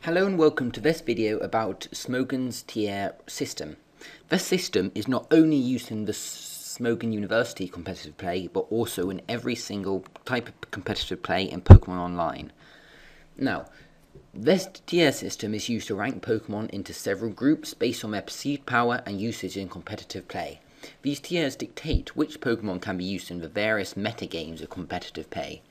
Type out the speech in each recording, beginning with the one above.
Hello and welcome to this video about Smogon's tier system. This system is not only used in the Smogon University competitive play, but also in every single type of competitive play in Pokemon Online. Now, this tier system is used to rank Pokemon into several groups based on their perceived power and usage in competitive play. These tiers dictate which Pokemon can be used in the various metagames of competitive play.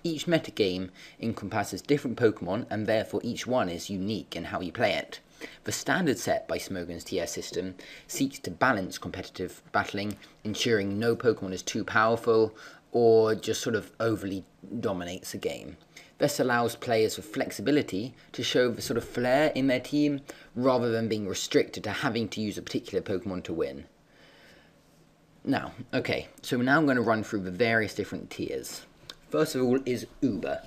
Each metagame encompasses different Pokemon, and therefore each one is unique in how you play it. The standard set by Smogon's tier system seeks to balance competitive battling, ensuring no Pokemon is too powerful or just sort of overly dominates the game. This allows players with flexibility to show the sort of flair in their team, rather than being restricted to having to use a particular Pokemon to win. Now I'm going to run through the various different tiers. First of all is Uber.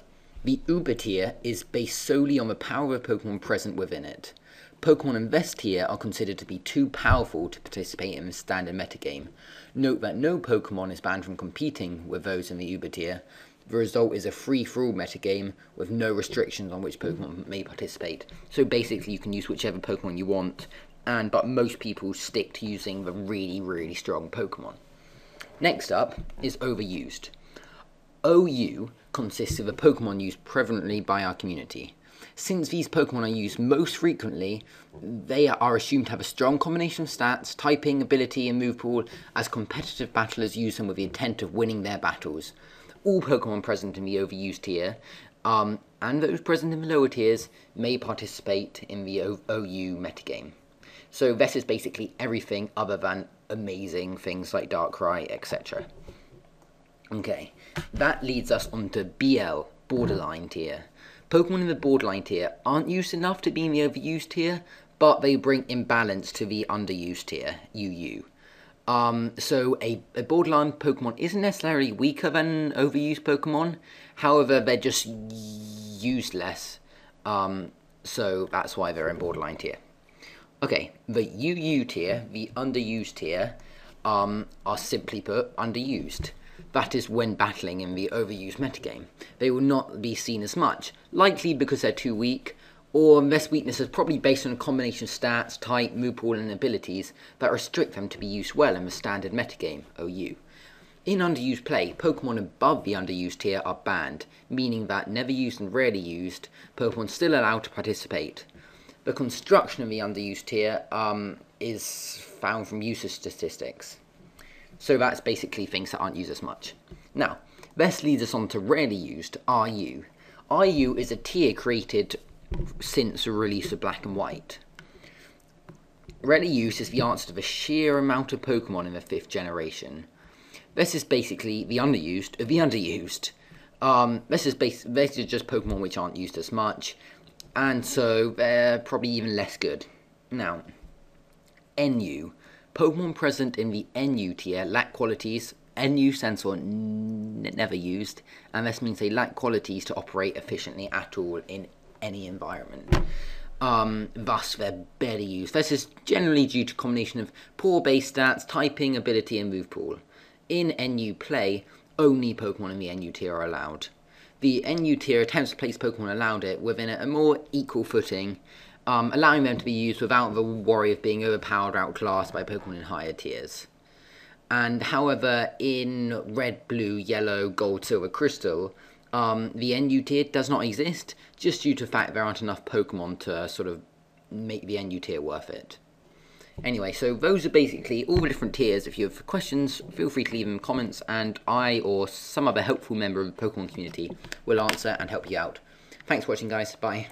The Uber tier is based solely on the power of Pokemon present within it. Pokemon in this tier are considered to be too powerful to participate in the standard metagame. Note that no Pokemon is banned from competing with those in the Uber tier. The result is a free-for-all metagame with no restrictions on which Pokemon may participate. So basically you can use whichever Pokemon you want, but most people stick to using the really strong Pokemon. Next up is Overused. OU consists of the Pokemon used prevalently by our community. Since these Pokemon are used most frequently, they are assumed to have a strong combination of stats, typing, ability, and move pool, as competitive battlers use them with the intent of winning their battles. All Pokemon present in the Overused tier, and those present in the lower tiers, may participate in the OU metagame. So this is basically everything other than amazing things like Darkrai, etc. Okay, that leads us on to BL, Borderline tier. Pokemon in the Borderline tier aren't used enough to be in the Overused tier, but they bring imbalance to the Underused tier, UU. So a Borderline Pokemon isn't necessarily weaker than Overused Pokemon, however they're just used less, so that's why they're in Borderline tier. Okay, the UU tier, the Underused tier, are simply put, underused. That is when battling in the Overused metagame. They will not be seen as much, likely because they're too weak, or this weakness is probably based on a combination of stats, type, move pool, and abilities that restrict them to be used well in the standard metagame, OU. In underused play, Pokemon above the underused tier are banned, meaning that never used and rarely used, Pokemon still allowed to participate. The construction of the underused tier is found from usage statistics. So that's basically things that aren't used as much. Now, this leads us on to rarely used, RU. RU is a tier created since the release of Black and White. Rarely used is the answer to the sheer amount of Pokemon in the 5th generation. This is basically the underused of the underused. This is just Pokemon which aren't used as much, and so they're probably even less good. Now, NU. Pokemon present in the NU tier lack qualities. NU stands for never used, and this means they lack qualities to operate efficiently at all in any environment. Thus, they're barely used. This is generally due to a combination of poor base stats, typing, ability, and move pool. In NU play, only Pokemon in the NU tier are allowed. The NU tier attempts to place Pokemon allowed it within a more equal footing, allowing them to be used without the worry of being overpowered or outclassed by Pokemon in higher tiers. And however, in Red, Blue, Yellow, Gold, Silver, Crystal, the NU tier does not exist, just due to the fact there aren't enough Pokemon to sort of make the NU tier worth it. Anyway, so those are basically all the different tiers. If you have questions, feel free to leave them in comments, and I or some other helpful member of the Pokemon community will answer and help you out. Thanks for watching, guys. Bye.